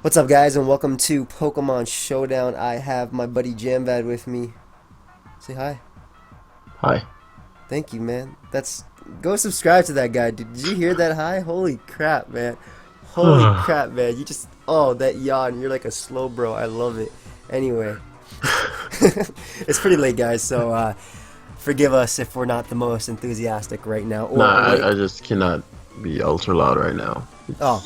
What's up, guys, and welcome to Pokemon Showdown. I have my buddy Jamvad with me. Say hi. Hi. Thank you, man. Go subscribe to that guy. Did you hear that hi? Holy crap, man. Holy crap, man. You just that yawn. You're like a slow bro. I love it. Anyway, it's pretty late, guys. So forgive us if we're not the most enthusiastic right now or Nah, awake. I just cannot be ultra loud right now. Oh,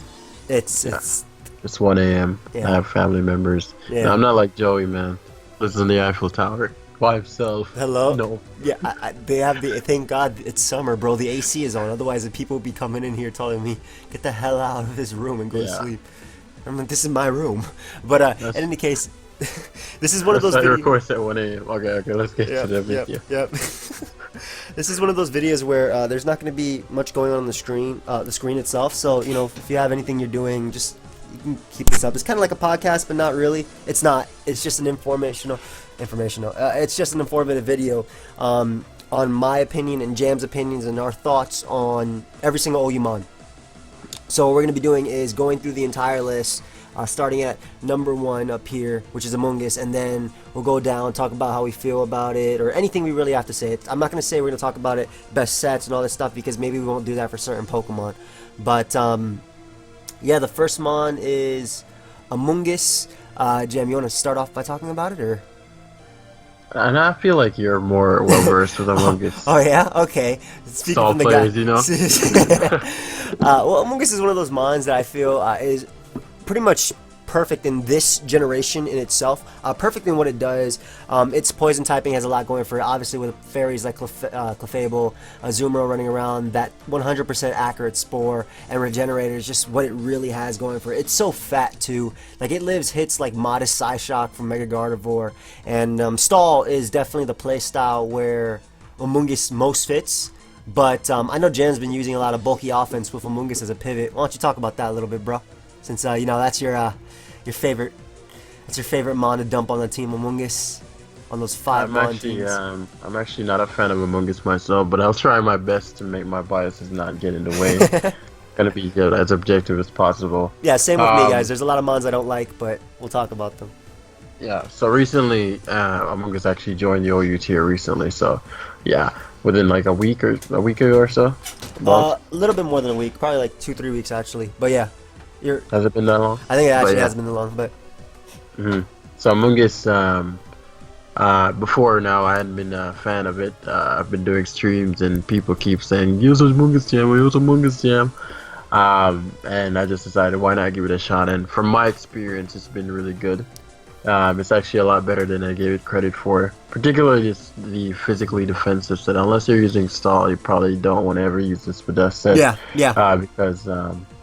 it's Yeah, it's it's 1 a.m. I yeah have family members. And yeah. I'm not like Joey, man. Lives in the Eiffel Tower by himself. Hello? No. Yeah, they have the. Thank God it's summer, bro. The AC is on. Otherwise, the people would be coming in here telling me, "Get the hell out of this room and go to Yeah. sleep." I'm like, "This is my room." But in That's any case, this is one of that's those not your videos. course at 1 a.m. Okay, let's get to Yep, the yep, video. yep. This is one of those videos where there's not going to be much going on the screen itself. So if you have anything you're doing, just you can keep this up. It's kind of like a podcast, but not really. It's not. It's just an informational. It's just an informative video on my opinion and Jam's opinions and our thoughts on every single Oumon. So what we're going to be doing is going through the entire list, starting at number 1 up here, which is Amoonguss, and then we'll go down, talk about how we feel about it, or anything we really have to say. I'm not going to say we're going to talk about it, best sets and all this stuff, because maybe we won't do that for certain Pokemon. But yeah, the first Mon is Amoonguss. Jam, you want to start off by talking about it, or? And I feel like you're more well versed with Among Us. Oh yeah, okay. Speaking Stall from the guy. players, you know? Well, Amoonguss is one of those mons that I feel is pretty much perfect in this generation in itself. Perfect in what it does. Its poison typing has a lot going for it. Obviously, with fairies like Clefable, Azumarill running around, that 100% accurate spore and regenerator is just what it really has going for it. It's so fat too. Like it lives hits like modest Psyshock from Mega Gardevoir, and Stall is definitely the play style where Amoonguss most fits. But I know Jan's been using a lot of bulky offense with Amoonguss as a pivot. Why don't you talk about that a little bit, bro? Since that's your favorite. That's your favorite mon to dump on the team, Amoonguss, on those 5 mon teams. I'm actually not a fan of Among Us myself, but I'll try my best to make my biases not get in the way. Gonna be as objective as possible. Yeah, same with me, guys. There's a lot of mons I don't like, but we'll talk about them. Yeah, so recently, Among Us actually joined the OU tier recently, so yeah, within like a week or so. A little bit more than a week, probably like 2-3 weeks actually. But yeah, you're. Has it been that long? I think it actually But yeah. has been long, but So Among Us, before now, I hadn't been a fan of it. I've been doing streams and people keep saying, use Among Us Jam, use Among Us Jam. And I just decided, why not give it a shot? And from my experience, it's been really good. It's actually a lot better than I gave it credit for. Particularly just the physically defensive set. Unless you're using Stall, you probably don't want to ever use this Podest set. yeah. Because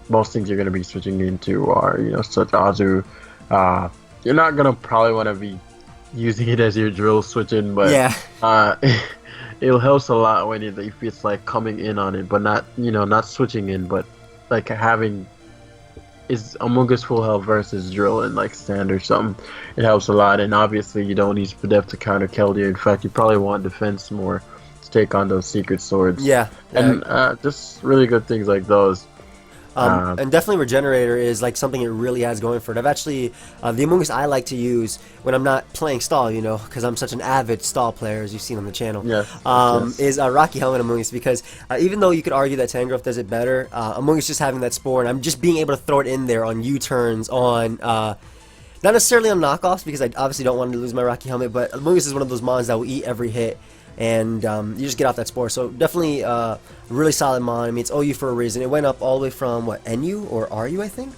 most things you're going to be switching into are, such Azu. You're not going to probably want to be using it as your drill switching, but Yeah. it helps a lot when if it's like coming in on it, but not switching in, but like having is Among Us full health versus drill and like stand or something. It helps a lot, and obviously you don't need Spadef to counter Keldeo. In fact, you probably want defense more to take on those secret swords. Yeah. And just really good things like those. And definitely Regenerator is like something it really has going for it. I've actually, the Amoonguss I like to use when I'm not playing Stall, because I'm such an avid Stall player, as you've seen on the channel, Yes. is Rocky Helmet Amoonguss, because even though you could argue that Tangrowth does it better, Amoonguss just having that spore, and I'm just being able to throw it in there on U-turns, on, not necessarily on knockoffs, because I obviously don't want to lose my Rocky Helmet, but Amoonguss is one of those mons that will eat every hit. And you just get off that spore. So definitely really solid mon. I mean, it's OU for a reason. It went up all the way from, what, NU or RU, I think?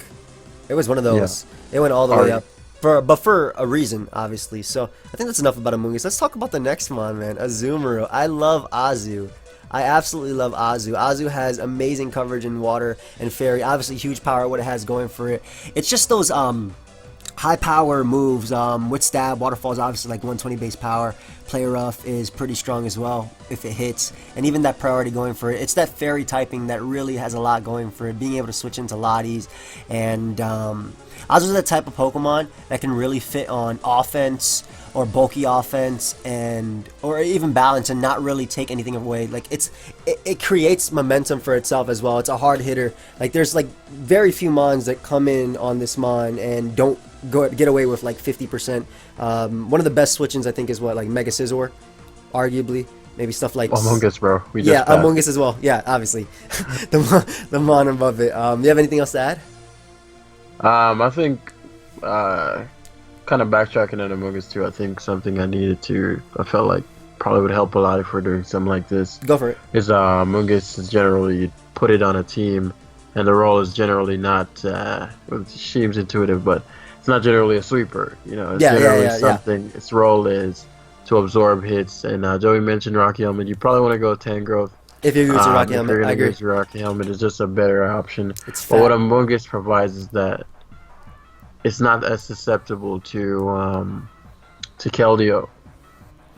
It was one of those. Yeah. It went all the way up. But for a reason, obviously. So I think that's enough about Amoonguss. Let's talk about the next mon, man. Azumarill. I love Azu. I absolutely love Azu. Azu has amazing coverage in water and fairy. Obviously, huge power, what it has going for it. It's just those high power moves with stab. Waterfall is obviously like 120 base power. Play rough is pretty strong as well if it hits, and even that priority going for it. It's that fairy typing that really has a lot going for it, being able to switch into Lotties, and Azu's that type of Pokemon that can really fit on offense, or bulky offense and or even balance and not really take anything away. Like it creates momentum for itself as well. It's a hard hitter. Like there's like very few mons that come in on this mon and don't get away with like 50%. One of the best switch-ins I think is what, like Mega Scizor, arguably. Maybe stuff like Amoonguss, bro. Yeah, Amoonguss as well. Yeah, obviously. the mon above it. You have anything else to add? I think kind of backtracking on Amoonguss too. I think something I felt like probably would help a lot if we're doing something like this. Go for it. Is Amoonguss is generally put it on a team, and the role is generally not. It seems intuitive, but it's not generally a sweeper. You know, it's generally something. Yeah. Its role is to absorb hits. And Joey mentioned Rocky Helmet. You probably want to go Tangrowth. If you're using Rocky Helmet, I agree. If Rocky Helmet is just a better option. It's but what Amoonguss provides is that it's not as susceptible to Keldeo.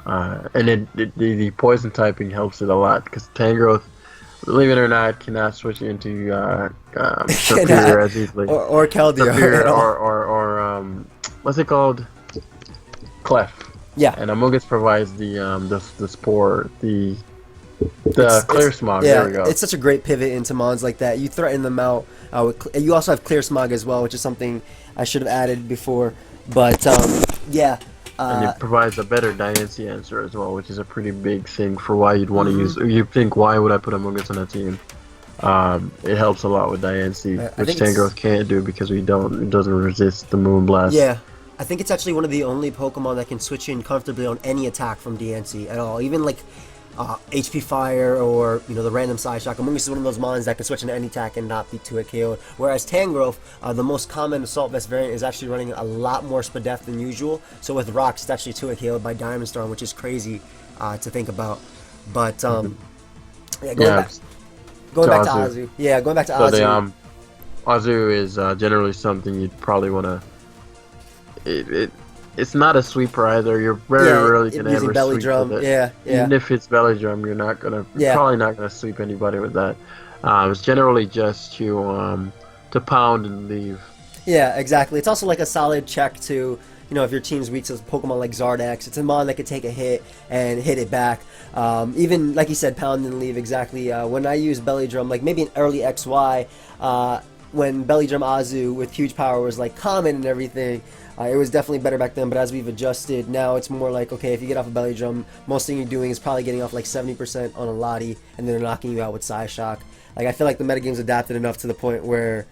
And the poison typing helps it a lot because Tangrowth, believe it or not, cannot switch into Superior as easily. Or Keldeo. Superior or what's it called? Clef. Yeah. And Amoonguss provides the spore, the Clear Smog. Yeah, there we go. It's such a great pivot into mons like that. You threaten them out. You also have Clear Smog as well, which is something I should have added before. But yeah. And it provides a better Diancie answer as well, which is a pretty big thing for why you'd want to use. You think, why would I put Amoonguss on a team? It helps a lot with Diancie, which Tangrowth can't do because it doesn't resist the Moonblast. Yeah. I think it's actually one of the only Pokemon that can switch in comfortably on any attack from Diancie at all. Even like HP Fire or the random Side Shock. Amoonguss is one of those mons that can switch into any attack and not be 2-hit KO'd. Whereas Tangrowth, the most common Assault Vest variant, is actually running a lot more Spadef than usual. So with Rocks, it's actually 2-hit KO'd by Diamond Storm, which is crazy to think about. But going back to Azu. Yeah, going back to Azu. So Azu is generally something you'd probably want to. It's not a sweeper either. You're very rarely gonna ever belly sweep drum. with it. Yeah. Even if it's belly drum, you're probably not gonna sweep anybody with that. It's generally just to pound and leave. Yeah, exactly. It's also like a solid check to if your team's weak to Pokemon like Charizard X. It's a mon that could take a hit and hit it back. Even like you said, pound and leave. Exactly. When I use belly drum, like maybe an early XY, when belly drum Azu with huge power was like common and everything. It was definitely better back then, but as we've adjusted, now it's more like, okay, if you get off a belly drum, most thing you're doing is probably getting off like 70% on a Lottie, and then they're knocking you out with Psy Shock. Like, I feel like the metagame's adapted enough to the point where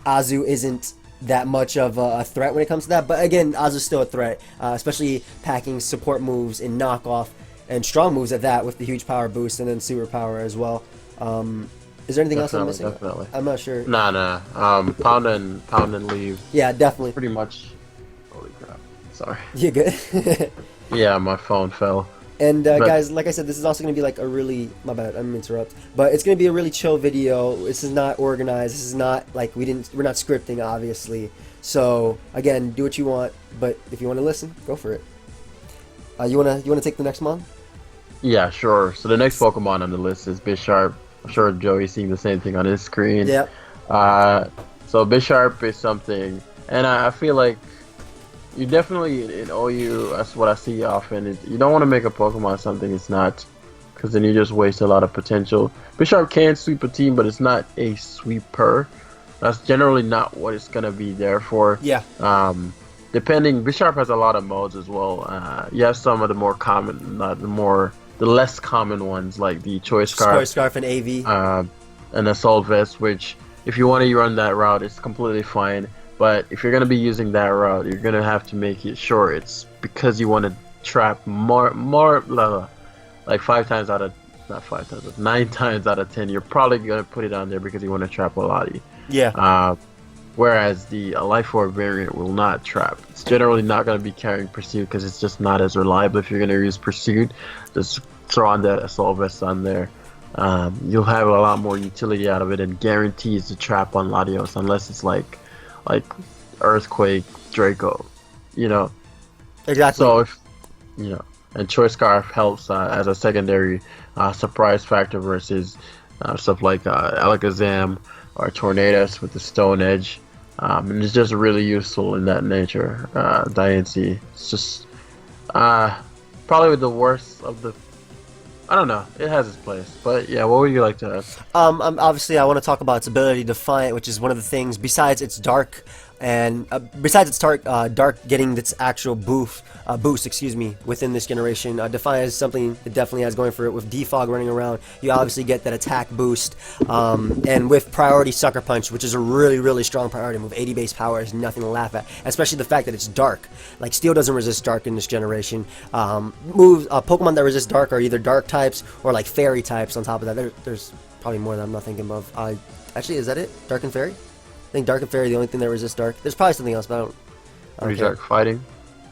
Azu isn't that much of a threat when it comes to that, but again, Azu's still a threat, especially packing support moves in knockoff, and strong moves at that with the huge power boost, and then super power as well. Is there anything else I'm missing? Definitely. I'm not sure. Nah. Pound and leave. Yeah, definitely. Pretty much. Holy crap. Sorry. You good? Yeah, my phone fell. And guys, like I said, this is also going to be like a really, my bad, I'm going to interrupt, but it's going to be a really chill video. This is not organized. This is not like we're not scripting, obviously. So again, do what you want, but if you want to listen, go for it. You wanna take the next mon? Yeah, sure. So the next Pokemon on the list is Bisharp. I'm sure Joey's seeing the same thing on his screen. Yep. So Bisharp is something, and I feel like you definitely, in OU, that's what I see often, is you don't want to make a Pokemon something it's not, because then you just waste a lot of potential. Bisharp can sweep a team, but it's not a sweeper. That's generally not what it's going to be there for. Yeah. Bisharp has a lot of modes as well. You have some of the more common, the less common ones, like the Choice Scarf and AV. And Assault Vest, which, if you want to run that route, it's completely fine. But if you're going to be using that route, you're going to have to make it sure it's because you want to trap more, like 9 times out of 10, you're probably going to put it on there because you want to trap a Lottie. Yeah. Whereas the Life Orb variant will not trap. It's generally not going to be carrying Pursuit because it's just not as reliable. If you're going to use Pursuit, just throw on that Assault Vest on there. You'll have a lot more utility out of it and guarantees the trap on Latios unless it's like Earthquake, Draco, Exactly. So if and Choice Scarf helps as a secondary surprise factor versus stuff like Alakazam or Tornadus with the Stone Edge, and it's just really useful in that nature. Diancie, it's just Probably the worst of the. I don't know. It has its place, but yeah. What would you like to ask? Obviously, I want to talk about its ability to Defiant, which is one of the things. Besides its dark, and besides its dark getting its actual boost, excuse me, within this generation, Defiant is something it definitely has going for it. With Defog running around, you obviously get that attack boost, and with Priority Sucker Punch, which is a really strong priority move. 80 base power is nothing to laugh at, especially the fact that it's dark. Like Steel doesn't resist dark in this generation. Pokemon that resist dark are either dark types or like fairy types. On top of that, there's probably more that I'm not thinking of. Actually, is that it? Dark and Fairy? I think Dark and Fairy are the only thing that resists Dark. There's probably something else, but I don't care. Dark fighting.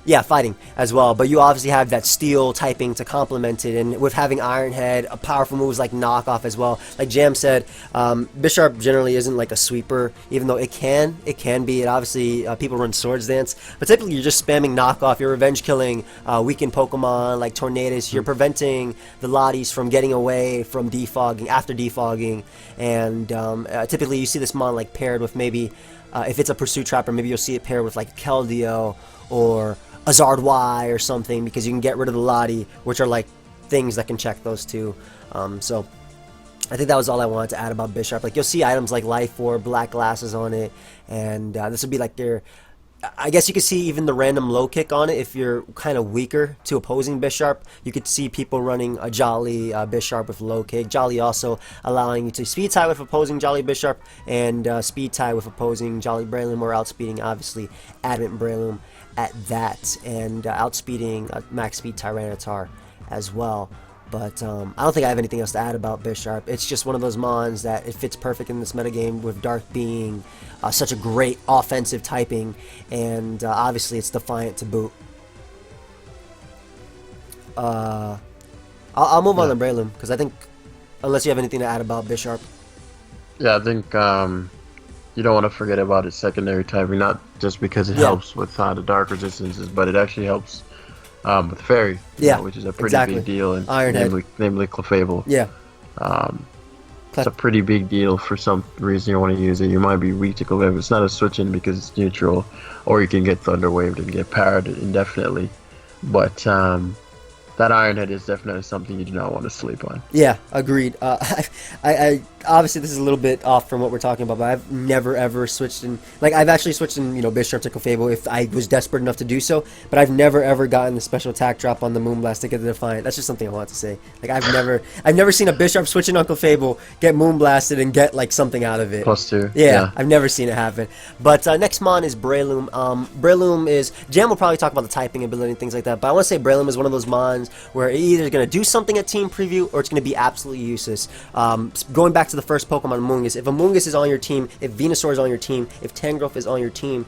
Yeah, fighting as well, but you obviously have that Steel typing to complement it, and with having Iron Head, powerful moves like Knockoff as well. Like Jam said, Bisharp generally isn't like a sweeper, even though it can be. It obviously, people run Swords Dance, but typically you're just spamming Knockoff, you're revenge killing weakened Pokemon like Tornadus, you're preventing the Lotties from getting away from defogging, after defogging, and typically you see this mon like paired with maybe, if it's a Pursuit Trapper, maybe you'll see it paired with like Keldeo or Azard Y or something, because you can get rid of the Lottie, which are like things that can check those two. So I think that was all I wanted to add about Bisharp. Like you'll see items like Life Orb, Black Glasses on it, and this would be like their, I guess you could see even the random low kick on it if you're kind of weaker to opposing Bisharp. You could see people running a Jolly Bisharp with low kick. Jolly also allowing you to speed tie with opposing Jolly Bisharp and speed tie with opposing Jolly Breloom, or outspeeding obviously Adamant Breloom at that, and outspeeding max speed Tyranitar as well. But I don't think I have anything else to add about Bisharp. It's just one of those mons that it fits perfect in this metagame, with Dark being such a great offensive typing, and obviously it's Defiant to boot. I'll move on to Breloom, because I think, unless you have anything to add about Bisharp. Yeah, I think you don't want to forget about its secondary typing, not just because it helps with the dark resistances, but it actually helps with Fairy, which is a pretty big deal, and namely Clefable. Yeah. It's a pretty big deal. For some reason you want to use it. You might be weak to Clefable. It's not a switch in because it's neutral, or you can get Thunder Waved and get parried indefinitely. But that Iron Head is definitely something you do not want to sleep on. Yeah, agreed. I obviously this is a little bit off from what we're talking about, but I've never ever switched in. Like I've actually switched in, Bisharp to Clefable if I was desperate enough to do so. But I've never ever gotten the special attack drop on the Moonblast to get the Defiant. That's just something I want to say. Like I've never seen a Bisharp switch in on Clefable, get Moonblasted, and get like something out of it. +2. Yeah, I've never seen it happen. But next mon is Breloom. Breloom is, Jam will probably talk about the typing ability and things like that. But I want to say Breloom is one of those mons where it either is going to do something at team preview, or it's going to be absolutely useless. Going back to the first Pokemon, Amoonguss. If Amoonguss is on your team, if Venusaur is on your team, if Tangrowth is on your team,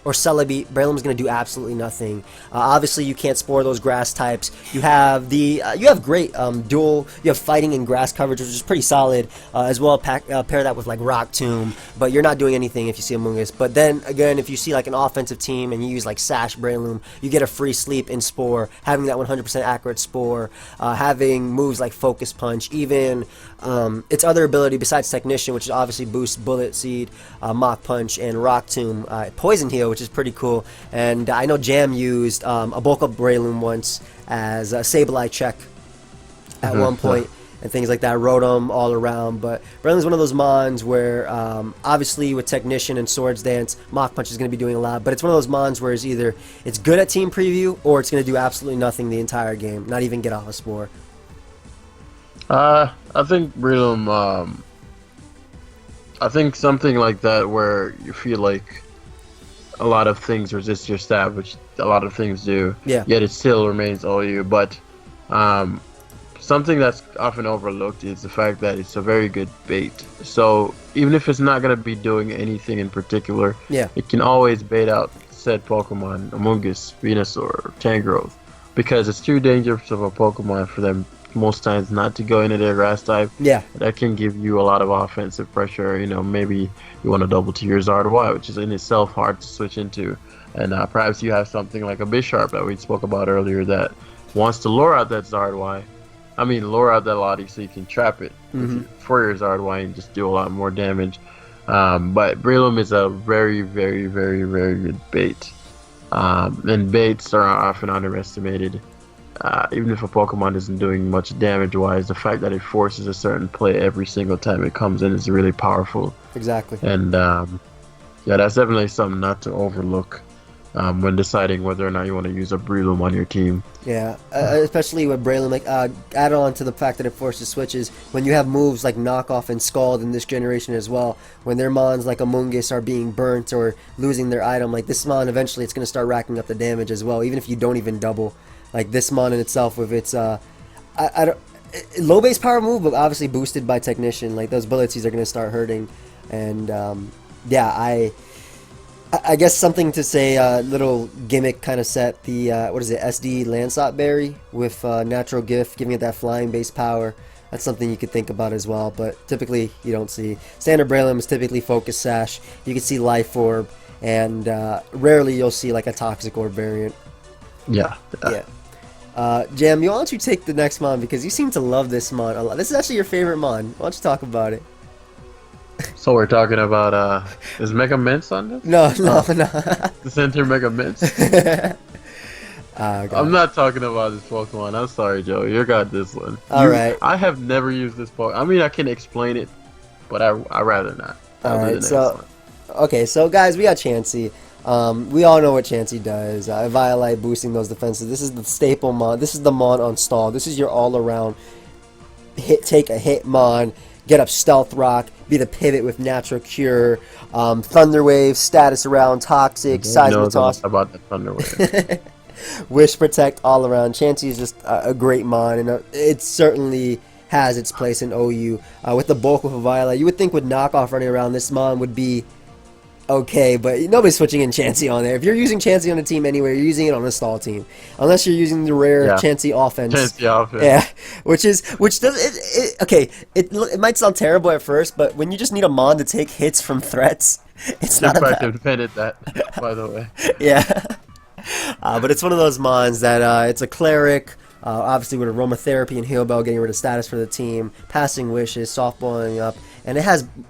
or Celebi, Breloom's going to do absolutely nothing. Obviously, you can't spore those grass types. You have the you have great dual. You have fighting and grass coverage, which is pretty solid. As well, pair that with like Rock Tomb, but you're not doing anything if you see Amoonguss. But then again, if you see like an offensive team and you use like Sash Breloom, you get a free sleep in Spore, having that 100% accurate Spore, having moves like Focus Punch, even its other ability besides Technician, which obviously boosts Bullet Seed, Mach Punch, and Rock Tomb, Poison Heal, which is pretty cool. And I know Jam used a bulk up Breloom once as a Sableye check at one point, and things like that. Rotom all around. But Breloom's one of those mons where obviously with Technician and Swords Dance, Mach Punch is going to be doing a lot, but it's one of those mons where it's either it's good at team preview, or it's going to do absolutely nothing the entire game, not even get off a Spore. I think Breloom, I think something like that where you feel like a lot of things resist your stab, which a lot of things do, yet it still remains OU. But something that's often overlooked is the fact that it's a very good bait. So even if it's not going to be doing anything in particular, it can always bait out said Pokemon, Amoonguss, Venusaur, Tangrowth, because it's too dangerous of a Pokemon for them most times not to go into their grass type. That can give you a lot of offensive pressure. Maybe you want to double to your Zard Y, which is in itself hard to switch into, and perhaps you have something like a Bisharp that we spoke about earlier that wants to lure out that Zard Y. Lure out that Lottie so you can trap it for your Zard Y and just do a lot more damage. But Breloom is a very, very, very, very good bait. And baits are often underestimated. Even if a Pokemon isn't doing much damage-wise, the fact that it forces a certain play every single time it comes in is really powerful. Exactly. And yeah, that's definitely something not to overlook when deciding whether or not you want to use a Breloom on your team. Yeah, especially with Breloom, like add on to the fact that it forces switches. When you have moves like Knockoff and Scald in this generation as well, when their mons like Amoonguss are being burnt or losing their item, like this mon eventually it's going to start racking up the damage as well, even if you don't even double. Like this mon in itself with its I don't, low base power move, but obviously boosted by Technician, like those abilities are going to start hurting. And yeah, I guess something to say, little gimmick kind of set, the, what is it, SD Landsot Berry with Natural Gift, giving it that flying base power. That's something you could think about as well, but typically you don't see. Standard Breloom is typically Focus Sash. You can see Life Orb, and rarely you'll see like a Toxic Orb variant. Yeah. Yeah. Jam, why don't you take the next mon, because you seem to love this mon a lot. This is actually your favorite mon. Why don't you talk about it? So we're talking about is Mega Mints on this? No. The Center Mega Mints? I'm not talking about this Pokemon. I'm sorry, Joe. You got this one. Alright. I have never used this Pokemon. I mean, I can explain it, but I rather not. Alright, so okay, so guys, we got Chansey. We all know what Chansey does. Violite boosting those defenses. This is the staple mon. This is the mon on stall. This is your all-around take a hit mon. Get up Stealth Rock, be the pivot with Natural Cure, Thunder Wave, Status Around, Toxic, Seismic Toss. About the Thunder Wave. Wish Protect all around. Chansey is just a great mon, and it certainly has its place in OU. With the bulk of a Violet, you would think with Knockoff running around, this mon would be okay, but nobody's switching in Chansey on there. If you're using Chansey on a team anywhere, you're using it on a stall team, unless you're using the rare Chansey offense. Chansey offense. Yeah, which does it okay. It might sound terrible at first, but when you just need a mon to take hits from threats, it's not a bad. Defended that, by the way. Yeah, but it's one of those mons that it's a cleric. Obviously with Aromatherapy and Heal Bell getting rid of status for the team, passing wishes, softballing up, and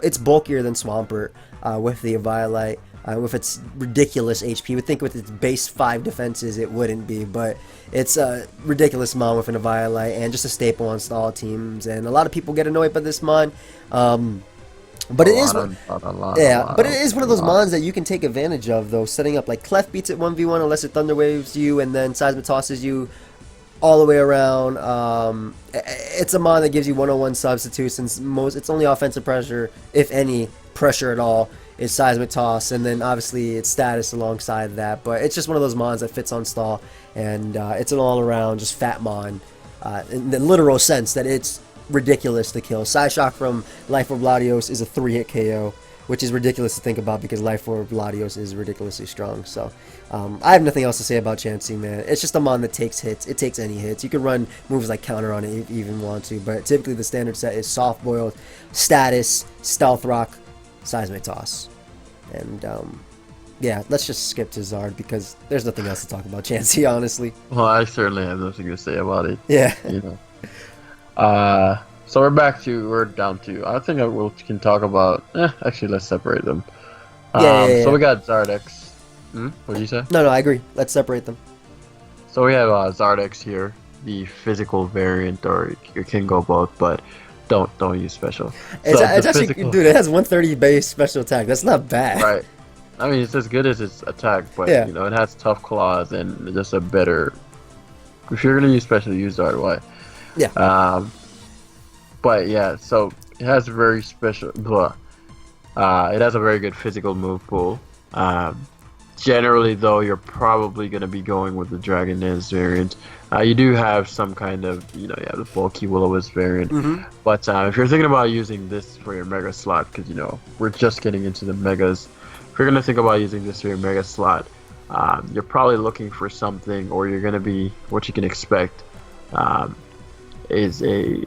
it's bulkier than Swampert with the Violite, with its ridiculous HP. You would think with its base 5 defenses it wouldn't be, but it's a ridiculous mon with a Violite and just a staple on stall teams, and a lot of people get annoyed by this mon. But it is one of those mons that you can take advantage of, though, setting up like Clef beats it 1v1 unless it Thunder Waves you and then Seismic tosses you all the way around. It's a mon that gives you 101 substitutes, since it's only offensive pressure, if any pressure at all, is Seismic Toss, and then obviously it's status alongside that. But it's just one of those mons that fits on stall, and it's an all-around just fat mon in the literal sense that it's ridiculous to kill. Psyshock from Life Orb Latios is a 3-hit KO, which is ridiculous to think about because Life Orb Latios is ridiculously strong. So I have nothing else to say about Chansey, man. It's just a mon that takes hits. It takes any hits. You can run moves like counter on it if you even want to, but typically the standard set is Soft Boiled, Status, Stealth Rock, Seismic Toss. And yeah, let's just skip to Zard because there's nothing else to talk about Chansey, honestly. Well, I certainly have nothing to say about it. Yeah. You know. So we're down to. I think we can talk about. Actually, let's separate them. Yeah. So we got Charizard X. What did you say? No, I agree. Let's separate them. So we have Charizard X here, the physical variant, or you can go both, but don't use special. It's actually, dude, it has 130 base special attack. That's not bad. Right. I mean, it's as good as its attack, but you know, it has tough claws and just a better. If you're gonna use special, use Charizard. Yeah. But yeah, so it has a very special. It has a very good physical move pool. Generally, though, you're probably going to be going with the Dragonite variant. You do have some kind of, you have the bulky Will-O-Wisp variant. But if you're thinking about using this for your Mega slot, because, we're just getting into the Megas. If you're going to think about using this for your Mega slot, you're probably looking for something, or you're going to be, what you can expect, is a,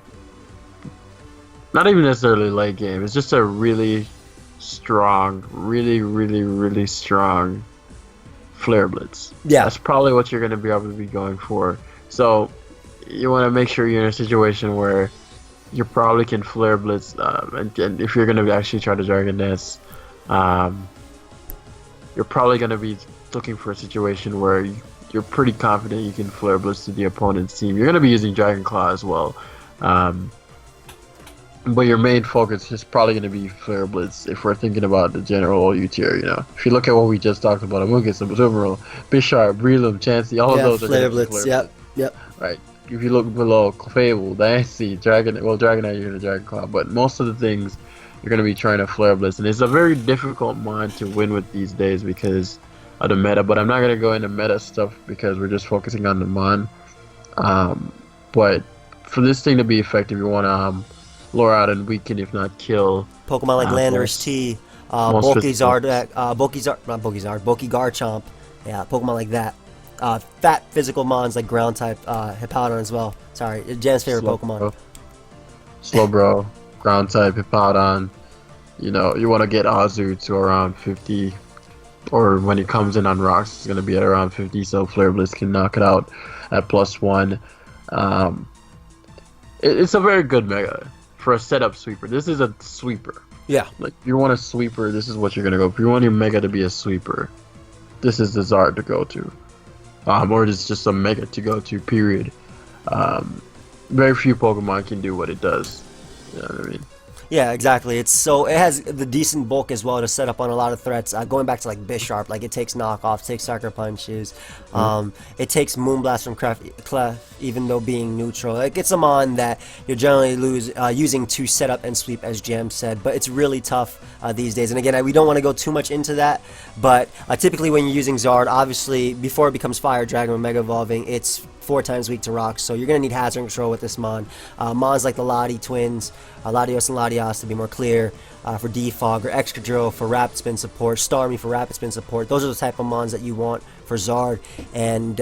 not even necessarily late game, it's just a really strong, really strong Flare Blitz. Yeah. That's probably what you're going to be able to be going for. So you want to make sure you're in a situation where you probably can Flare Blitz, and if you're going to actually try to Dragon Dance, you're probably going to be looking for a situation where you're pretty confident you can Flare Blitz to the opponent's team, you're going to be using Dragon Claw as well. But your main focus is probably going to be Flare Blitz if we're thinking about the general OU tier, you know. If you look at what we just talked about, Amoonguss, Azumarill, Bisharp, Breloom, Chansey, all of those are Flare going to be Blitz. Flare Blitz. Yep. Right. If you look below, Clefable, Diancie, Dragonite, you're going to Dragon Claw, but most of the things you're going to be trying to Flare Blitz, and it's a very difficult mon to win with these days because of the meta, but I'm not going to go into meta stuff because we're just focusing on the mon. But for this thing to be effective, you want to lure out and weaken, if not kill, Pokemon like Landorus T, Bulky Garchomp, yeah, Pokemon like that. Fat physical mons like ground type, Hippowdon as well. Sorry, Jan's favorite Pokemon. Slowbro, ground type, Hippowdon. You know, you want to get Azu to around 50, or when he comes in on rocks, it's going to be at around 50, so Flare Blitz can knock it out at +1. It's a very good mega for a setup sweeper. This is a sweeper. Yeah. Like, if you want a sweeper, this is what you're going to go. If you want your mega to be a sweeper, this is the Zard to go to. Or it's just a mega to go to, period. Very few Pokemon can do what it does. You know what I mean? Yeah, exactly. It has the decent bulk as well to set up on a lot of threats. Going back to like Bisharp, like it takes knockoffs, takes sucker punches. It takes Moonblast from Clef, even though being neutral. Like it's a mon that you're generally using to set up and sweep, as Jam said. But it's really tough these days. And again, we don't want to go too much into that. But typically when you're using Zard, obviously before it becomes Fire Dragon or Mega Evolving, it's 4 times weak to rocks, so you're going to need hazard control with this mon. Mons like the Lati twins, Latios and Latias to be more clear, for Defog, or Excadrill for Rapid Spin support, Starmie for Rapid Spin support. Those are the type of mons that you want for Zard, and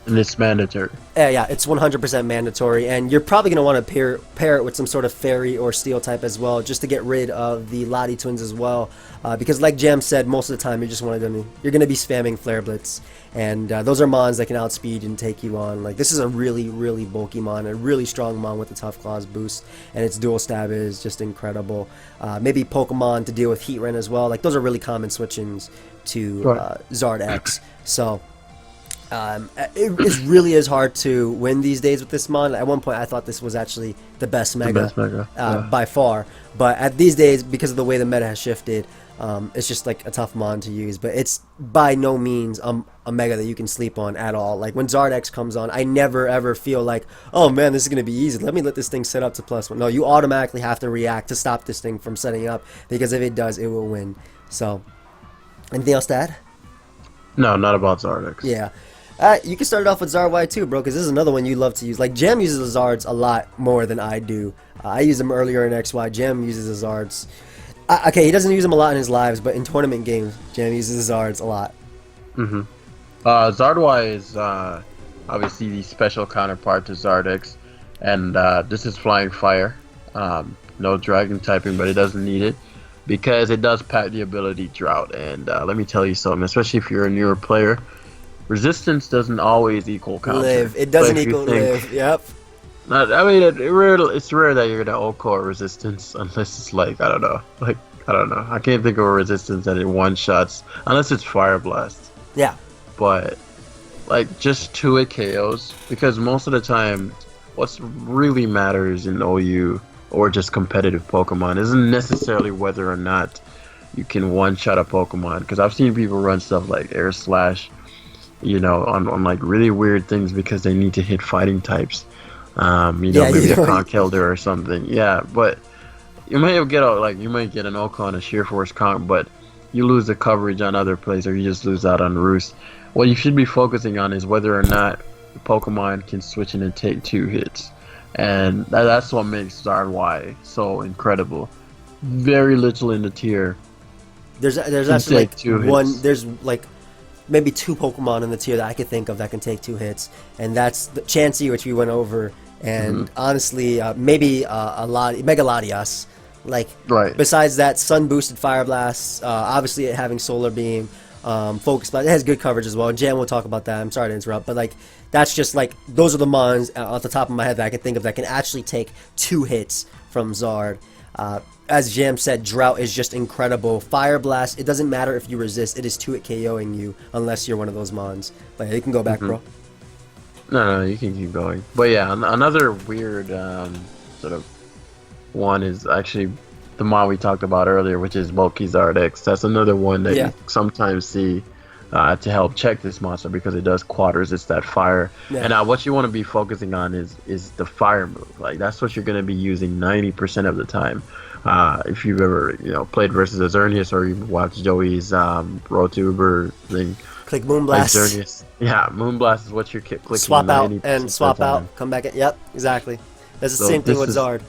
it's mandatory. Yeah, it's 100% mandatory, and you're probably going to want to pair it with some sort of Fairy or Steel type as well, just to get rid of the Lati twins as well, because like Jam said, most of the time you're going to be spamming Flare Blitz, and those are mons that can outspeed and take you on. Like this is a really, really bulky mon, a really strong mon with the Tough Claws boost, and its dual stab is just incredible. Maybe Pokemon to deal with Heatran as well. Like those are really common switch-ins to Zard X. So it really is hard to win these days with this mon. At one point I thought this was actually the best mega, by far, but at these days, because of the way the meta has shifted, it's just like a tough mon to use. But it's by no means a mega that you can sleep on at all. Like when Zard X comes on, I never ever feel like, oh man, this is going to be easy, let this thing set up to +1. No, you automatically have to react to stop this thing from setting up, because if it does, it will win. So anything else to add? No, not about Zard X. Yeah. You can start it off with Zard Y too, bro, because this is another one you love to use. Like, Jam uses the Zards a lot more than I do. I used them earlier in XY. Jam uses the Zards. Okay, he doesn't use them a lot in his lives, but in tournament games, Jam uses the Zards a lot. Zard Y is obviously the special counterpart to Zard X, and this is Flying Fire. No Dragon typing, but it doesn't need it, because it does pack the ability Drought. And let me tell you something, especially if you're a newer player, resistance doesn't always equal counter. Live. It doesn't equal live. Yep. I mean, it's rare that you're gonna OHKO resistance, unless it's like, I don't know. I can't think of a resistance that it one-shots, unless it's Fire Blast. Yeah. But, like, just 2-hit KOs, because most of the time, what's really matters in OU, or just competitive Pokemon, isn't necessarily whether or not you can one-shot a Pokemon. Because I've seen people run stuff like Air Slash, you know, on like really weird things because they need to hit fighting types. Maybe a Conkeldurr or something. Yeah, but you might get an OHKO on a Sheer Force Conk, but you lose the coverage on other plays, or you just lose out on Roost. What you should be focusing on is whether or not the Pokemon can switch in and take 2 hits. And that's what makes Zard Y so incredible. Very little in the tier. There's actually like there's like maybe 2 Pokemon in the tier that I could think of that can take 2 hits, and that's the Chansey, which we went over, and honestly, maybe Mega Latias. Like, besides that, Sun boosted Fire Blast, obviously it having Solar Beam, Focus Blast, it has good coverage as well. And Jan will talk about that. I'm sorry to interrupt, but like that's just like those are the mons off the top of my head that I can think of that can actually take 2 hits from Zard. as Jam said, Drought is just incredible. Fire Blast, it doesn't matter if you resist, it is 2-hit KOing you unless you're one of those mons. But yeah, you can go back, bro. No, you can keep going. But yeah, another weird sort of one is actually the mon we talked about earlier, which is Charizard X. That's another one that you sometimes see to help check this monster because it does quad resist that fire. And what you want to be focusing on is the fire move. Like that's what you're going to be using 90% of the time. If you've ever played versus Azurnius or you watched Joey's RoTuber thing. Click Moonblast. Azurnius. Yeah, Moonblast is what you're clicking. Swap out and swap out. Come back in. Yep, exactly. That's the same thing with Zard.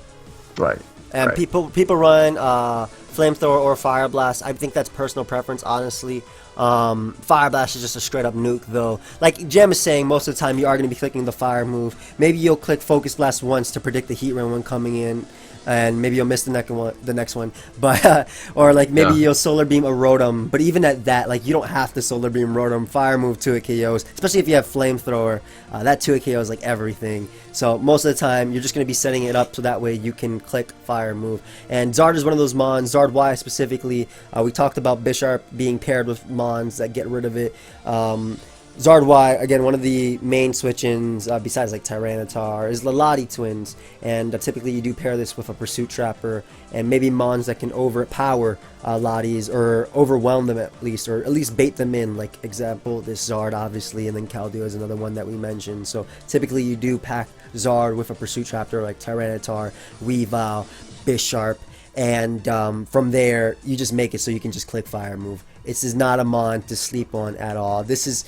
Right. And people run Flamethrower or Fire Blast. I think that's personal preference, honestly. Fire Blast is just a straight up nuke, though. Like Jam is saying, most of the time you are going to be clicking the fire move. Maybe you'll click Focus Blast once to predict the Heat Ray when coming in, and maybe you'll miss the next one. But or like maybe you'll Solar Beam a Rotom. But even at that, like you don't have to Solar Beam Rotom. Fire move 2-hit KOs, especially if you have Flamethrower. That 2-hit KO is like everything. So most of the time you're just going to be setting it up so that way you can click fire move. And Zard is one of those mons. Zard Y specifically. We talked about Bisharp being paired with mons that get rid of it. Zard Y, again, one of the main switch-ins, besides like Tyranitar, is Lilati Twins, and typically you do pair this with a Pursuit Trapper, and maybe mons that can overpower Lotties, or overwhelm them at least, or at least bait them in, like example, this Zard, obviously, and then Keldeo is another one that we mentioned. So typically you do pack Zard with a Pursuit Trapper, like Tyranitar, Weavile, Bisharp, and from there, you just make it so you can just click Fire Move. This is not a mon to sleep on at all. This is,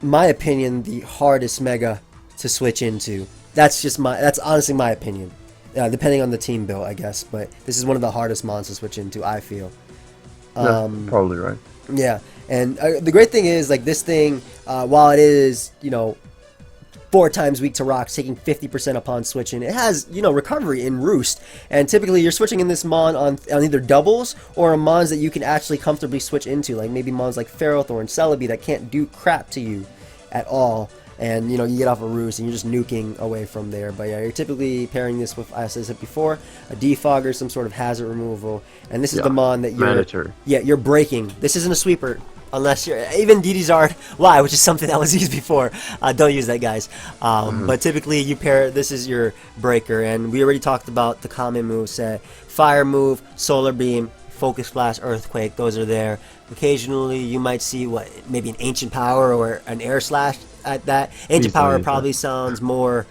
my opinion, the hardest mega to switch into. That's honestly my opinion, depending on the team build, I guess. But this is one of the hardest mons to switch into, I feel. Probably right. Yeah, and the great thing is, like, this thing, while it is 4 times weak to rocks, taking 50% upon switching, it has recovery in Roost, and typically you're switching in this mon on either doubles or mons that you can actually comfortably switch into, like maybe mons like Ferrothorn, Celebi that can't do crap to you at all, and you get off a Roost and you're just nuking away from there. But yeah, you're typically pairing this with, as I said before, a defogger, some sort of hazard removal, and this is the mon that you're breaking. This isn't a sweeper. Unless you're even DDZard Y, which is something that was used before. Don't use that, guys. But typically you pair, this is your breaker, and we already talked about the common moves set. Fire move, Solar Beam, Focus Blast, Earthquake, those are there. Occasionally you might see maybe an Ancient Power or an Air Slash at that. Ancient Power probably sounds more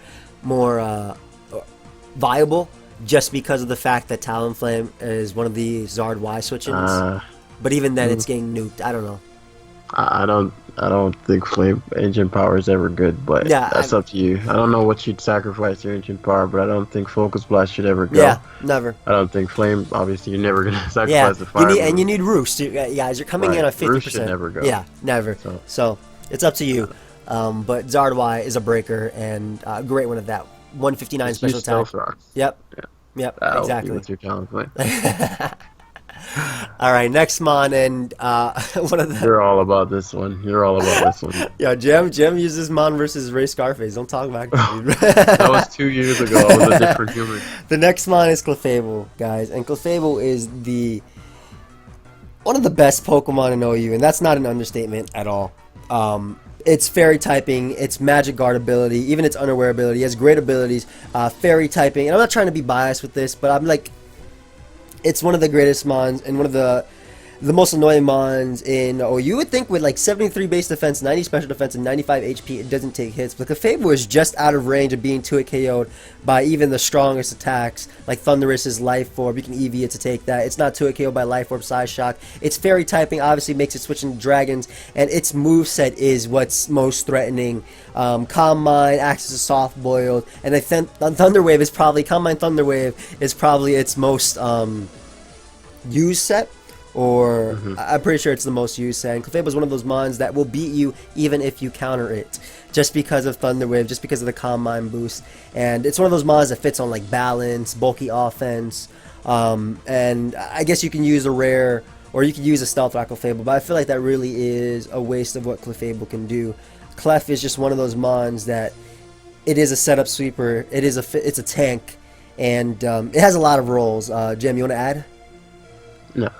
viable just because of the fact that Talonflame is one of the Zard Y switch-ins. But even then it's getting nuked. I don't know. I don't think Flame Ancient Power is ever good, but that's up to you. I don't know what you'd sacrifice your Ancient Power, but I don't think Focus Blast should ever go. Yeah, never. I don't think Flame, obviously you're never going to sacrifice the Fire. And you need Roost. Guys, you're coming in on 50%. Roost should never go. Yeah, never. So it's up to you. But Zard Y is a breaker, and a great one at that. 159 special attack. Yep, exactly. With your Talonflame. All right, next mon, and one of the. You're all about this one. Yeah, Jam uses this mon versus Ray Scarface. Don't talk back to me. That was 2 years ago. I was a different human. The next mon is Clefable, guys, and Clefable is one of the best Pokemon in OU, and that's not an understatement at all. It's fairy typing, its magic guard ability, even its unaware ability. It has great abilities. Fairy typing, and I'm not trying to be biased with this, but I'm like. It's one of the greatest mons and one of the most annoying mons in you would think with like 73 base defense, 90 special defense, and 95 HP, it doesn't take hits. But Clefable is just out of range of being 2-hit KO'd by even the strongest attacks, like Thunderous's Life Orb. You can EV it to take that. It's not 2-hit KO'd by Life Orb, Psy Shock. Its fairy typing obviously makes it switch into dragons, and its moveset is what's most threatening. Calm Mind acts as a soft boiled, and I think Thunder Wave is probably its most used set. Or I'm pretty sure it's the most used set. And Clefable is one of those mons that will beat you even if you counter it, just because of Thunder Wave, just because of the Calm Mind boost. And it's one of those mons that fits on like balance, bulky offense, and I guess you can use a rare or you can use a stealth rock Clefable, but I feel like that really is a waste of what Clefable can do. Clef is just one of those mons that it is a setup sweeper. It's a tank. and it has a lot of roles. Jim, you want to add? No.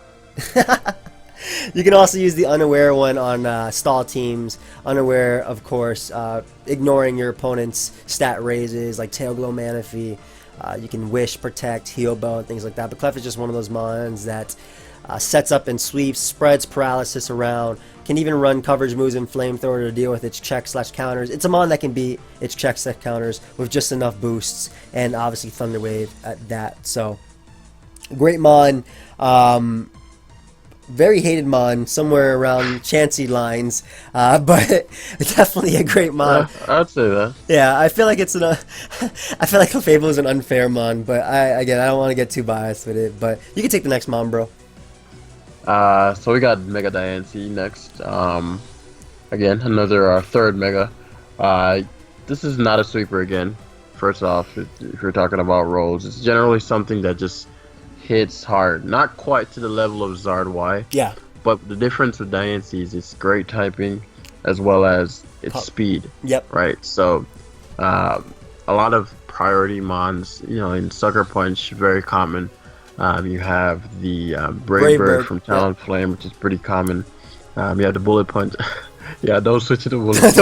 You can also use the Unaware one on stall teams. Unaware, of course, ignoring your opponent's stat raises like Tail Glow, Manaphy. You can Wish, Protect, Heal Bell, and things like that. But Clef is just one of those mons that sets up and sweeps, spreads paralysis around, can even run coverage moves and Flamethrower to deal with its check/counters. It's a mon that can beat its check/counters with just enough boosts, and obviously Thunder Wave at that. So, great mon. Very hated mon, somewhere around Chansey lines, but definitely a great mon. Yeah, I'd say that. Yeah, I feel like I feel like Clefable is an unfair mon, but I don't want to get too biased with it. But you can take the next mon, bro. So we got Mega Diancie next. Again, another third Mega. This is not a sweeper again. First off, if you're talking about rolls, it's generally something that just hits hard. Not quite to the level of Zard Y. Yeah. But the difference with Diancie is its great typing as well as its speed. Yep. Right. So a lot of priority mons, in Sucker Punch, very common. You have the Brave Bird from Talonflame, which is pretty common. You have the Bullet Punch. Yeah, don't switch it to Bullet Punch.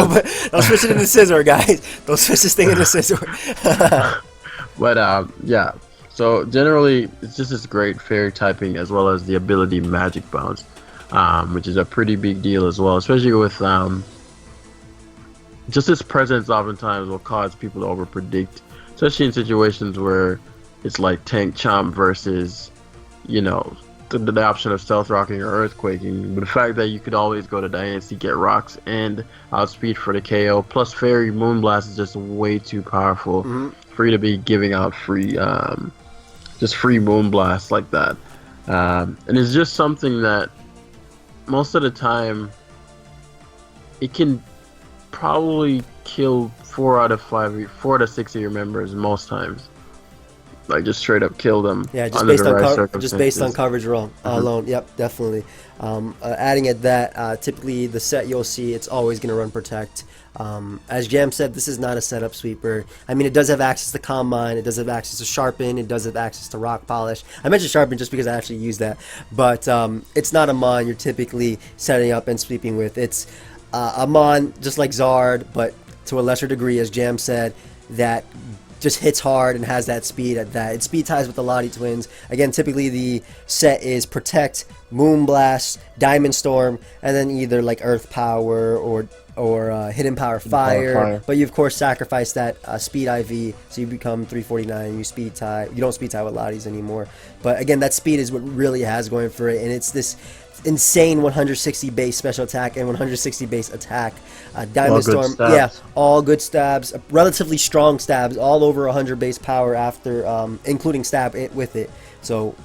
Don't switch it into Scizor, guys. Don't switch this thing into Scizor. But yeah. So generally, it's just this great fairy typing as well as the ability Magic Bounce, which is a pretty big deal as well, especially with just its presence oftentimes will cause people to overpredict, especially in situations where it's like Tank Chomp versus, the option of Stealth Rocking or Earthquaking. But the fact that you could always go to Diancie, get rocks, and outspeed for the KO, plus Fairy Moonblast is just way too powerful for you to be giving out free Moonblast like that. And it's just something that most of the time it can probably kill 4 out of 6 of your members most times. Like just straight up kill them. Yeah, just under based the on right just based on coverage alone. Yep, definitely. Adding at that, typically the set you'll see, it's always going to run Protect. As Jam said, this is not a setup sweeper. I mean, it does have access to Calm Mind, it does have access to Sharpen, it does have access to Rock Polish. I mentioned Sharpen just because I actually use that, but it's not a mon you're typically setting up and sweeping with. It's a mon just like Zard, but to a lesser degree, as Jam said, that just hits hard and has that speed at that. It speed ties with the Lottie twins. Again, typically the set is Protect, Moonblast, Diamond Storm, and then either like Earth Power or Hidden Power Fire. But you of course sacrifice that Speed IV, so you become 349. You speed tie. You don't speed tie with Lotties anymore. But again, that speed is what really has going for it, and it's this insane 160 base special attack and 160 base attack. Diamond Storm, yeah, all good stabs, relatively strong stabs, all over 100 base power after, including stab with it. So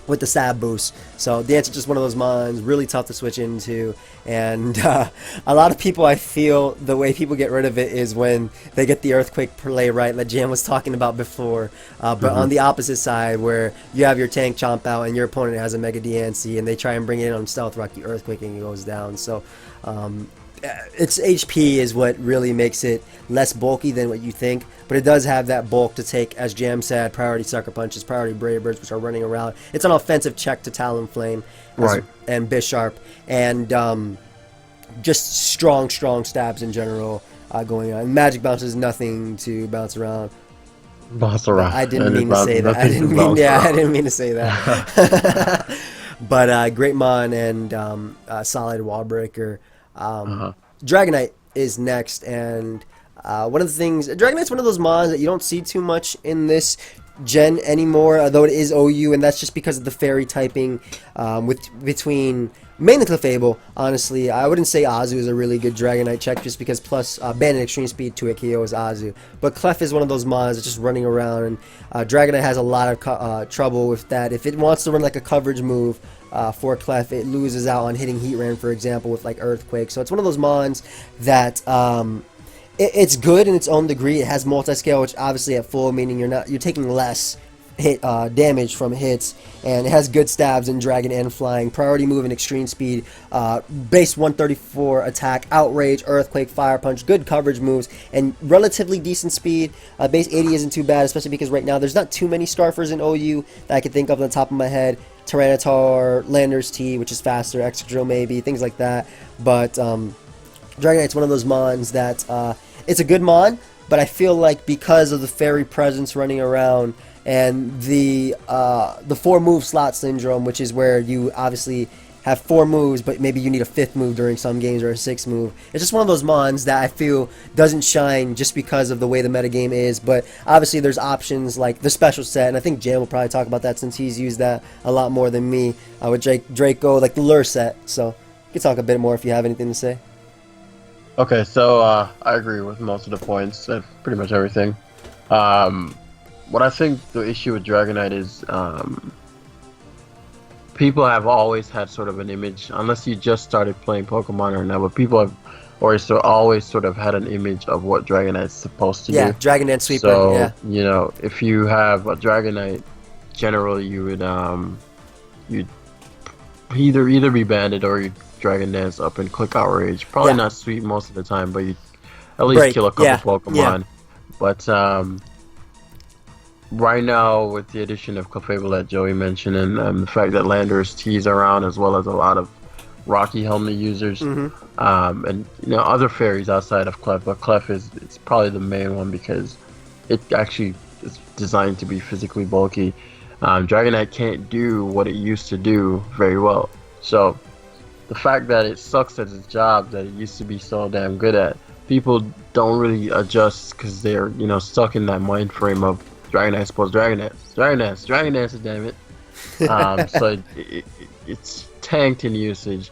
with the stab boost. So the answer is just one of those mons, really tough to switch into, and a lot of people, I feel the way people get rid of it is when they get the Earthquake play right, like Jan was talking about before, but on the opposite side where you have your Tank Chomp out and your opponent has a Mega Diancie and they try and bring it in on Stealth Rock, the Earthquake, and it goes down. So its HP is what really makes it less bulky than what you think, but it does have that bulk to take, as Jam said, priority Sucker Punches, priority Brave Birds, which are running around. It's an offensive check to Talonflame and Bisharp, and just strong stabs in general going on. Magic Bounce is nothing to bounce around. I didn't mean to say that. I didn't mean to say that. But great mon and solid wall breaker. Dragonite is next, and one of the things, Dragonite's one of those mons that you don't see too much in this gen anymore, although it is OU, and that's just because of the fairy typing between mainly Clefable. Honestly, I wouldn't say Azu is a really good Dragonite check just because plus Bandit Extreme Speed to it KOs Azu, but Clef is one of those mons that's just running around, and Dragonite has a lot of trouble with that. If it wants to run like a coverage move for Clef, it loses out on hitting Heat Ran, for example, with like Earthquake. So it's one of those mons that it's good in its own degree. It has multi-scale, which obviously at full, meaning you're taking less damage from hits, and it has good stabs in Dragon and Flying, priority move and extreme speed, base 134 attack, outrage, earthquake, fire punch, good coverage moves, and relatively decent speed. Base 80 isn't too bad, especially because right now there's not too many Starfers in OU that I can think of on the top of my head. Tyranitar, Landorus T, which is faster, Excadrill maybe, things like that. But Dragonite's one of those mons that it's a good mon, but I feel like because of the fairy presence running around and the 4-move slot syndrome, which is where you obviously have 4 moves, but maybe you need a 5th move during some games or a 6th move. It's just one of those mons that I feel doesn't shine just because of the way the metagame is. But obviously there's options like the special set, and I think Jam will probably talk about that since he's used that a lot more than me with Draco, like the lure set. So you can talk a bit more if you have anything to say. Okay, so I agree with most of the points, pretty much everything. What I think the issue with Dragonite is people have always had sort of an image, unless you just started playing Pokemon or not, but people have always sort of had an image of what Dragonite's supposed to do. Yeah, Dragonite Sweeper, so, yeah. you know, if you have a Dragonite, generally you would you'd either be banded or you'd Dragon Dance up and click Outrage. Probably not sweep most of the time, but you at least kill a couple Pokemon. But right now, with the addition of Clefable that Joey mentioned, and the fact that Landorus T is around, as well as a lot of Rocky Helmet users, and you know, other fairies outside of Clef, but Clef it's probably the main one because it actually is designed to be physically bulky. Dragonite can't do what it used to do very well. So the fact that it sucks at its job that it used to be so damn good at, people don't really adjust because they're, you know, stuck in that mind frame of Dragonite supposed Dragon Dance, damn it. So it's tanked in usage.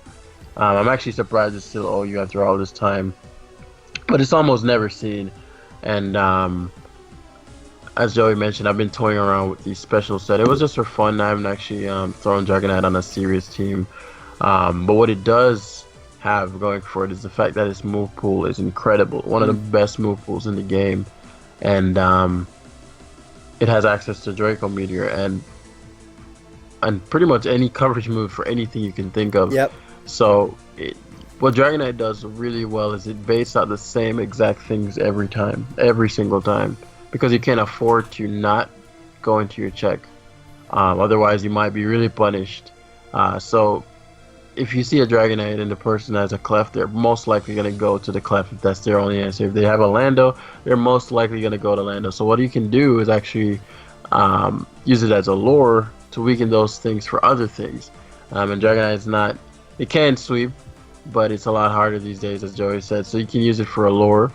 I'm actually surprised it's still OU after all this time, but it's almost never seen. And as Joey mentioned, I've been toying around with the special set. It was just for fun. I haven't actually thrown Dragonite on a serious team. But what it does have going for it is the fact that its move pool is incredible. One of the best move pools in the game. And it has access to Draco Meteor and pretty much any coverage move for anything you can think of. Yep. So what Dragonite does really well is it baits out the same exact things every single time. Because you can't afford to not go into your check. Otherwise, you might be really punished. So if you see a Dragonite and the person has a Clef, they're most likely going to go to the Clef if that's their only answer. If they have a Lando, they're most likely going to go to Lando. So what you can do is actually use it as a lure to weaken those things for other things. And Dragonite it can sweep, but it's a lot harder these days, as Joey said. So you can use it for a lure.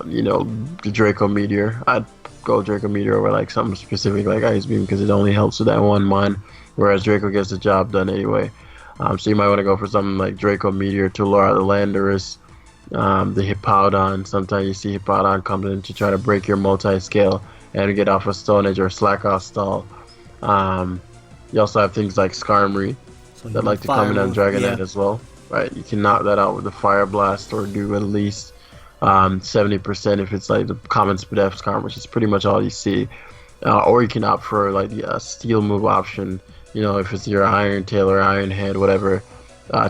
You know, the Draco Meteor. I'd go Draco Meteor over like something specific like Ice Beam because it only helps with that one mon, whereas Draco gets the job done anyway. So you might want to go for something like Draco Meteor to lure out the Landorus, the Hippowdon. Sometimes you see Hippowdon come in to try to break your multi-scale and get off a Stone Edge or Slack Off Stall. You also have things like Skarmory that like to come in on Dragonite as well. Right, you can knock that out with a Fire Blast or do at least 70% if it's like the common Spadef Skarmory, which is pretty much all you see. Or you can opt for like the Steel move option. You know, if it's your Iron Tail or Iron Head, whatever,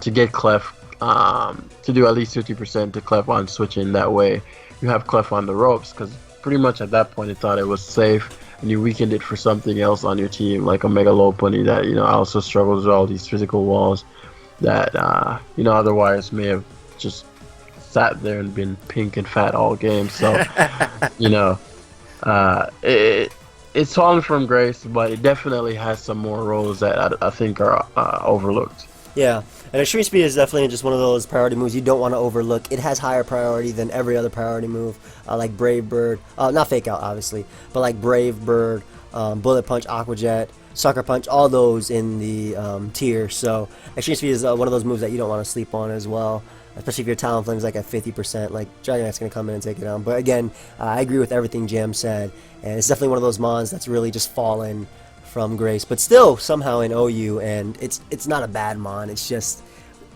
to get Clef, to do at least 50% to Clef on switching. That way, you have Clef on the ropes, because pretty much at that point, it thought it was safe, and you weakened it for something else on your team, like a Mega Lopunny that, you know, also struggles with all these physical walls that, you know, otherwise may have just sat there and been pink and fat all game. So, you know, it's fallen from grace, but it definitely has some more roles that I think are overlooked. Yeah, and Extreme Speed is definitely just one of those priority moves you don't want to overlook. It has higher priority than every other priority move, like Brave Bird, not Fake Out obviously, but like Brave Bird, Bullet Punch, Aqua Jet, Sucker Punch, all those in the tier. So Extreme Speed is one of those moves that you don't want to sleep on as well. Especially if your Talonfling's like at 50%, like Dragonite's going to come in and take it down. But again, I agree with everything Jam said, and it's definitely one of those mons that's really just fallen from grace, but still somehow in OU, and it's not a bad mon. It's just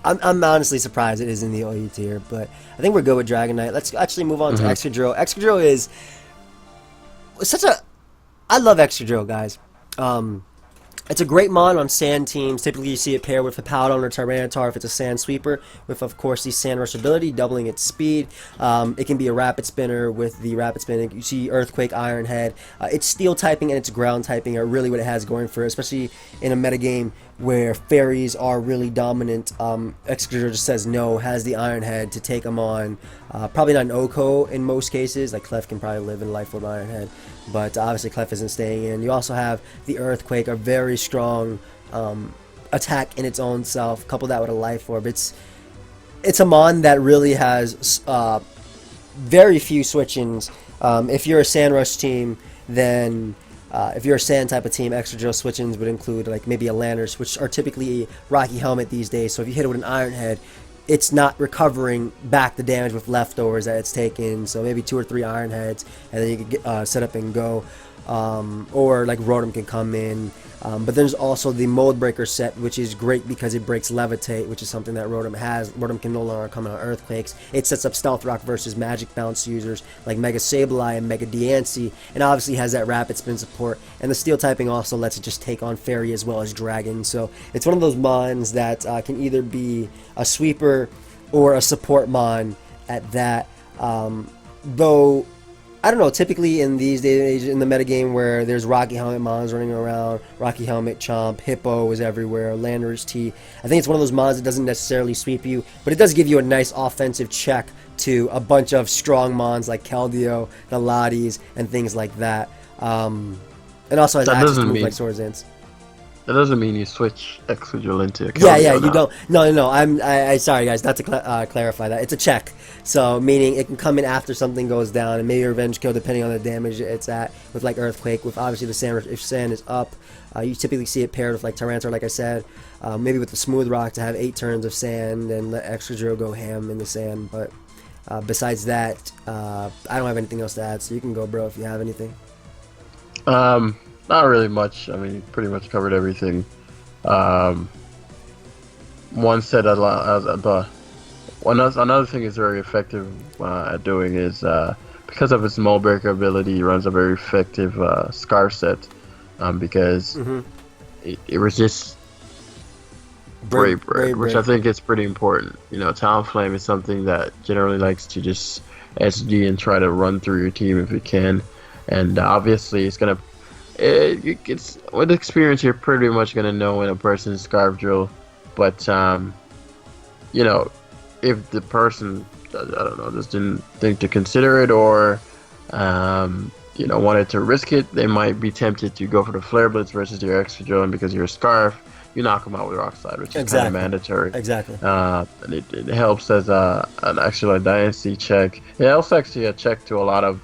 I'm honestly surprised it is in the OU tier, but I think we're good with Dragonite. Let's actually move on to Excadrill. Excadrill is such a I love Excadrill, guys. It's a great mon on sand teams. Typically, you see it paired with a Powdon or Tyranitar if it's a sand sweeper, with, of course, the Sand Rush ability, doubling its speed. It can be a Rapid Spinner with the Rapid Spin. You see Earthquake, Iron Head. Its Steel typing and its Ground typing are really what it has going for it, especially in a metagame where fairies are really dominant. Excadrill just says no, has the Iron Head to take them on. Probably not an Oko in most cases, like Clef can probably live in life with Iron Head, but obviously Clef isn't staying in. You also have the Earthquake, a very strong attack in its own self. Couple that with a Life Orb. It's a mon that really has very few switch-ins. If you're a Sand Rush team, then if you're a sand type of team, Excadrill switch-ins would include like maybe a Landorus, which are typically Rocky Helmet these days. So if you hit it with an Iron Head, it's not recovering back the damage with leftovers that it's taken. So maybe 2 or 3 Iron Heads, and then you can get, set up and go. Or like Rotom can come in. But there's also the Mold Breaker set, which is great because it breaks Levitate, which is something that Rotom has. Rotom can no longer come on Earthquakes. It sets up Stealth Rock versus Magic Bounce users like Mega Sableye and Mega Diancie, and obviously has that Rapid Spin support. And the Steel typing also lets it just take on Fairy as well as Dragon. So it's one of those mons that can either be a sweeper or a support mon at that. Though I don't know, typically in these days and age in the metagame where there's Rocky Helmet mons running around, Rocky Helmet, Chomp, Hippo is everywhere, Landorus T. I think it's one of those mons that doesn't necessarily sweep you, but it does give you a nice offensive check to a bunch of strong mons like Keldeo, the Lotties, and things like that. And also has access to moves like Swords Dance. That doesn't mean you switch Excadrill into a Yeah, you don't. No. I sorry guys, not to clarify that. It's a check, so meaning it can come in after something goes down, and maybe Revenge Kill depending on the damage it's at. With like Earthquake, with obviously the sand. If sand is up, you typically see it paired with like Tyranitar, like I said. Maybe with the Smooth Rock to have 8 turns of sand and let Excadrill go ham in the sand. But besides that, I don't have anything else to add. So you can go, bro, if you have anything. Not really much. I mean, pretty much covered everything. One said another thing is very effective at doing is because of its Mold Breaker ability, it runs a very effective Scarf set because it resists Brave Bird, which I think is pretty important. You know, Talonflame is something that generally likes to just SG and try to run through your team if it can, and obviously it's gonna. It's with experience, you're pretty much gonna know when a person's Scarf Drill, but you know, if the person I don't know just didn't think to consider it or you know wanted to risk it, they might be tempted to go for the Flare Blitz versus your Excadrill, and because you're a Scarf, you knock them out with Rock Slide, which is kind of mandatory. Exactly. And it helps as an actual Diancie check. It helps actually a check to a lot of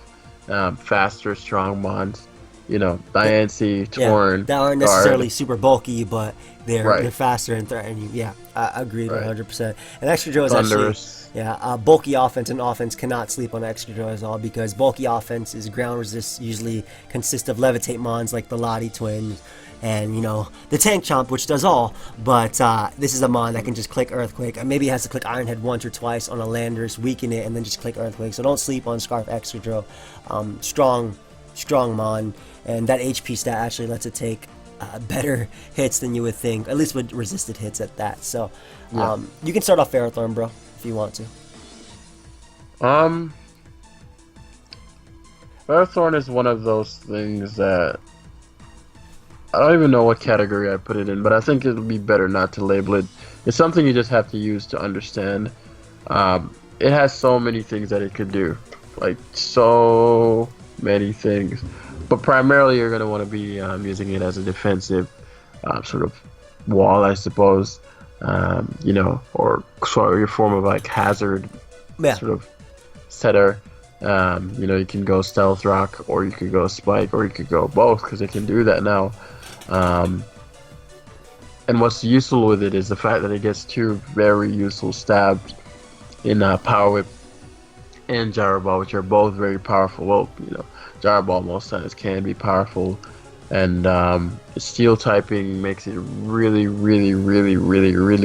faster, strong mons. You know, Diancie, Torn, that aren't necessarily super bulky, but they're faster and threaten you. Yeah, I agree 100%. And Excadrill is actually bulky offense, and offense cannot sleep on Excadrill at all because bulky offense is ground resist usually consists of Levitate mons like the Lottie twins and, you know, the Tank Chomp, which does all, but this is a mon that can just click Earthquake. Maybe it has to click Iron Head once or twice on a Landorus, weaken it, and then just click Earthquake. So don't sleep on Scarf Excadrill. Strong mon, and that HP stat actually lets it take better hits than you would think, at least with resisted hits at that. So you can start off Ferrothorn, bro, if you want to. Ferrothorn is one of those things that I don't even know what category I put it in, but I think it would be better not to label it. It's something you just have to use to understand. It has so many things that it could do, like so many things, but primarily you're going to want to be using it as a defensive sort of wall, I suppose, you know, or sort of your form of like hazard sort of setter. You know, you can go Stealth Rock, or you could go Spike, or you could go both, because it can do that now. And what's useful with it is the fact that it gets 2 very useful stabs in Power Whip and Gyro Ball, which are both very powerful. Well, you know, Gyro Ball most times can be powerful, and Steel typing makes it really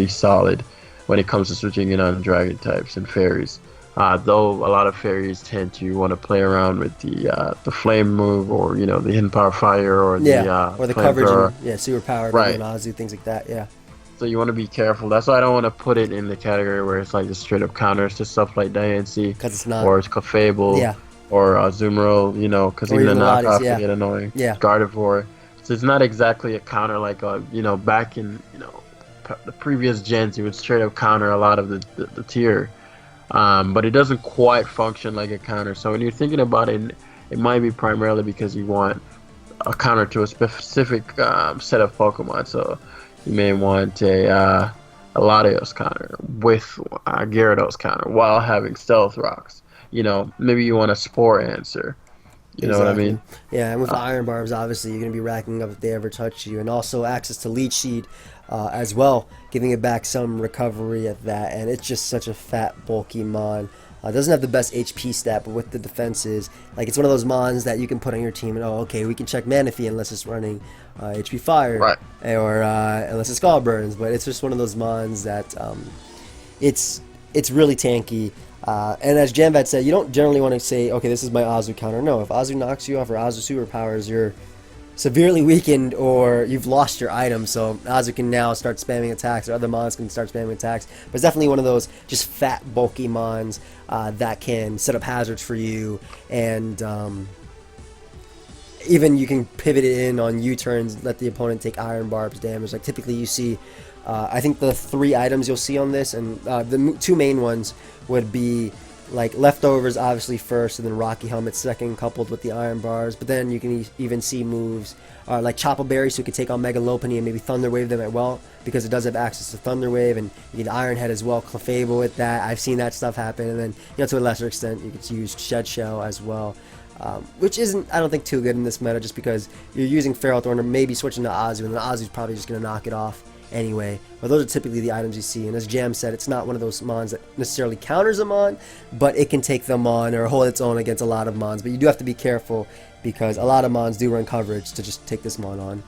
solid when it comes to switching in on Dragon types and Fairies. Though a lot of fairies tend to want to play around with the flame move, or the hidden power fire, or the or the flame coverage, thrower. and, super powered, Right. and Azu, things like that. Yeah. So you want to be careful. That's why I don't want to put it in the category where it's like the straight up counters to stuff like Diancie, Because it's not. or it's Clefable, Yeah. or Azumarill, because Or even the even Lotties, knockoff yeah. can get annoying. Yeah. Gardevoir. So it's not exactly a counter like back in the previous gens, it would straight up counter a lot of the tier. But it doesn't quite function like a counter. So when you're thinking about it, it might be primarily because you want a counter to a specific set of Pokemon. So you may want a Latios counter with a Gyarados counter while having Stealth Rocks. Maybe you want a Spore answer. You know what I mean? Yeah, and with Iron Barbs, obviously, you're going to be racking up if they ever touch you. And also access to Leech Seed as well, giving it back some recovery at that. And it's just such a fat, bulky Mon. Doesn't have the best HP stat, but with the defenses, like, it's one of those Mons that you can put on your team and, okay, we can check Manaphy unless it's running HP Fire. Right. Or unless it's Skull Burns. But it's just one of those Mons that it's really tanky. And as Jamvad said, you don't generally want to say, okay, this is my Azu counter. No, if Azu knocks you off or Azu superpowers, you're severely weakened or you've lost your item. So Azu can now start spamming attacks, or other Mons can start spamming attacks. But it's definitely one of those just fat, bulky Mons that can set up hazards for you. And even you can pivot it in on U-turns, let the opponent take Iron Barbs damage. Like typically you see, I think the 3 items you'll see on this, and the 2 main ones would be like Leftovers obviously first, and then Rocky Helmet second, coupled with the Iron Bars. But then you can even see moves like Chopple Berry, so you can take on Mega Lopunny and maybe Thunder Wave them as well, because it does have access to Thunder Wave, and you get Iron Head as well, Clefable with that. I've seen that stuff happen. And then to a lesser extent you could use Shed Shell as well, which isn't, I don't think, too good in this meta, just because you're using Ferrothorn or maybe switching to Azu, and then Azu's probably just going to knock it off anyway. But those are typically the items you see, and as Jam said, it's not one of those Mons that necessarily counters them on, but it can take them on or hold its own against a lot of Mons. But you do have to be careful, because a lot of Mons do run coverage to just take this Mon on.